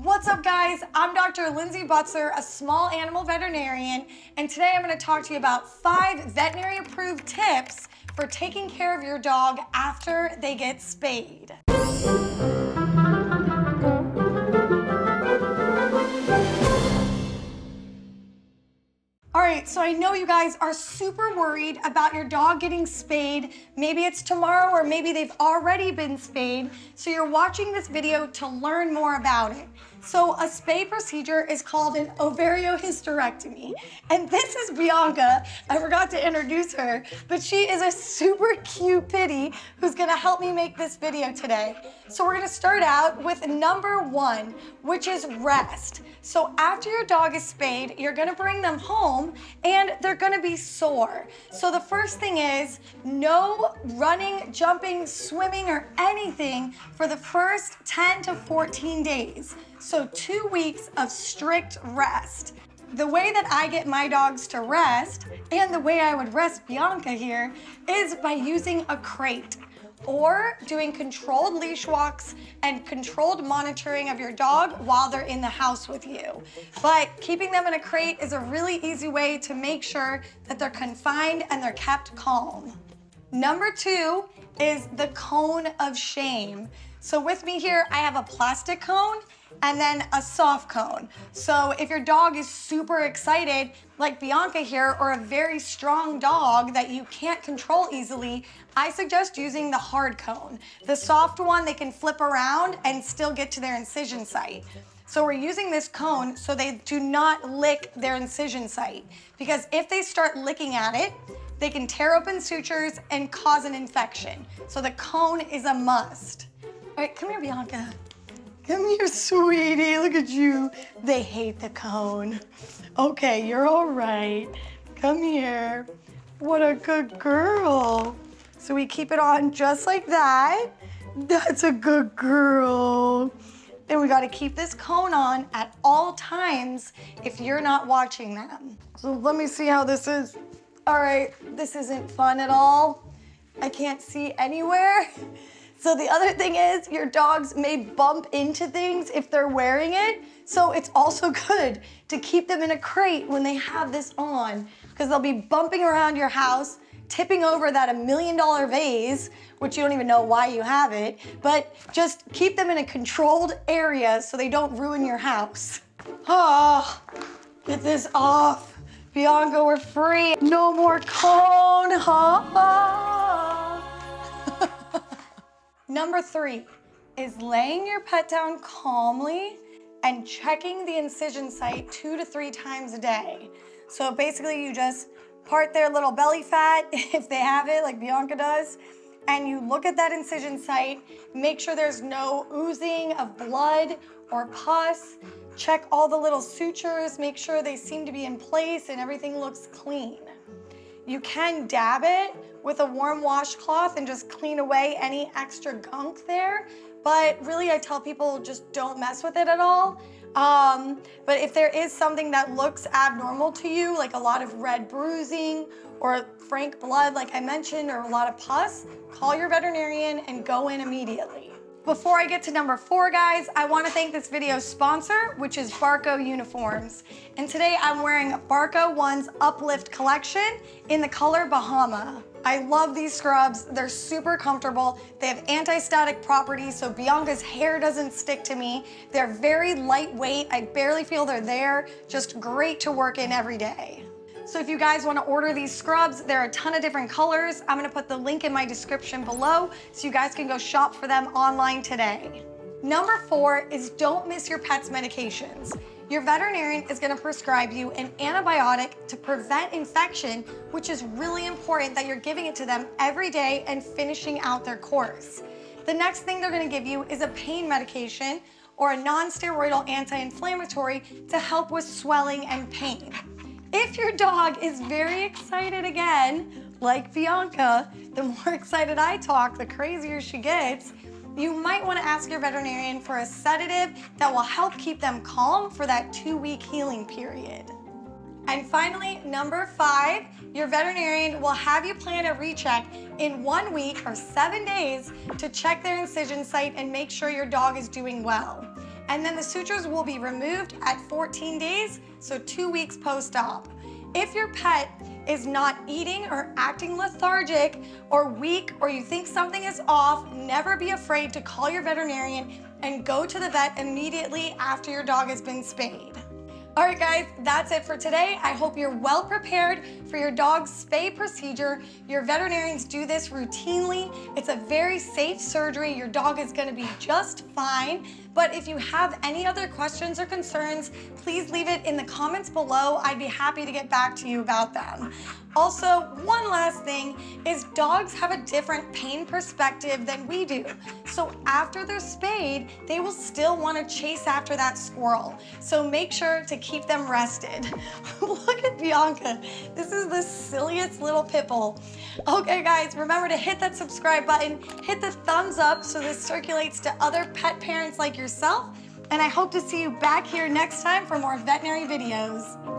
What's up, guys? I'm Dr. Lindsay Butzer, a small animal veterinarian, and today I'm going to talk to you about 5 veterinary approved tips for taking care of your dog after they get spayed. Alright, so I know you guys are super worried about your dog getting spayed. Maybe it's tomorrow or maybe they've already been spayed. So you're watching this video to learn more about it. So a spay procedure is called an ovariohysterectomy. And this is Bianca. I forgot to introduce her, but she is a super cute pitty who's gonna help me make this video today. So we're gonna start out with number 1, which is rest. So after your dog is spayed, you're gonna bring them home and they're gonna be sore. So the first thing is no running, jumping, swimming, or anything for the first 10 to 14 days. So 2 weeks of strict rest. The way that I get my dogs to rest, and the way I would rest Bianca here, is by using a crate or doing controlled leash walks and controlled monitoring of your dog while they're in the house with you. But keeping them in a crate is a really easy way to make sure that they're confined and they're kept calm. Number 2 is the cone of shame. So with me here, I have a plastic cone and then a soft cone. So if your dog is super excited, like Bianca here, or a very strong dog that you can't control easily, I suggest using the hard cone. The soft one, they can flip around and still get to their incision site. So we're using this cone so they do not lick their incision site, because if they start licking at it, they can tear open sutures and cause an infection. So the cone is a must. All right, come here, Bianca. Come here, sweetie, look at you. They hate the cone. Okay, you're all right. Come here. What a good girl. So we keep it on just like that. That's a good girl. And we gotta keep this cone on at all times if you're not watching them. So let me see how this is. All right, this isn't fun at all. I can't see anywhere. So the other thing is your dogs may bump into things if they're wearing it. So it's also good to keep them in a crate when they have this on, because they'll be bumping around your house, tipping over that $1 million vase, which you don't even know why you have it, but just keep them in a controlled area so they don't ruin your house. Oh, get this off. Bianca, we're free. No more cone, huh? Number 3 is laying your pet down calmly and checking the incision site 2 to 3 times a day. So basically you just part their little belly fat, if they have it, like Bianca does, and you look at that incision site, make sure there's no oozing of blood or pus, check all the little sutures, make sure they seem to be in place and everything looks clean. You can dab it with a warm washcloth and just clean away any extra gunk there, but really I tell people just don't mess with it at all. But if there is something that looks abnormal to you, like a lot of red bruising or frank blood like I mentioned, or a lot of pus, call your veterinarian and go in immediately. Before I get to number 4, guys, I want to thank this video's sponsor, which is Barco Uniforms. And today I'm wearing Barco One's Uplift collection in the color Bahama. I love these scrubs. They're super comfortable. They have anti-static properties, so Bianca's hair doesn't stick to me. They're very lightweight. I barely feel they're there. Just great to work in every day. So if you guys want to order these scrubs, there are a ton of different colors. I'm going to put the link in my description below so you guys can go shop for them online today. Number 4 is don't miss your pet's medications. Your veterinarian is going to prescribe you an antibiotic to prevent infection, which is really important that you're giving it to them every day and finishing out their course. The next thing they're going to give you is a pain medication or a non-steroidal anti-inflammatory to help with swelling and pain. If your dog is very excited again, like Bianca, the more excited I talk, the crazier she gets, you might want to ask your veterinarian for a sedative that will help keep them calm for that 2-week healing period. And finally, number 5, your veterinarian will have you plan a recheck in 1 week or 7 days to check their incision site and make sure your dog is doing well. and then the sutures will be removed at 14 days, so 2 weeks post-op. If your pet is not eating or acting lethargic or weak, or you think something is off, never be afraid to call your veterinarian and go to the vet immediately after your dog has been spayed. All right, guys, that's it for today. I hope you're well prepared for your dog's spay procedure. Your veterinarians do this routinely. It's a very safe surgery. Your dog is gonna be just fine. But if you have any other questions or concerns, please leave it in the comments below. I'd be happy to get back to you about them. Also, one last thing is dogs have a different pain perspective than we do. So after they're spayed, they will still want to chase after that squirrel. So make sure to keep them rested. Look at Bianca. This is the silliest little pipple. Okay, guys, remember to hit that subscribe button, hit the thumbs up so this circulates to other pet parents like yourself. And I hope to see you back here next time for more veterinary videos.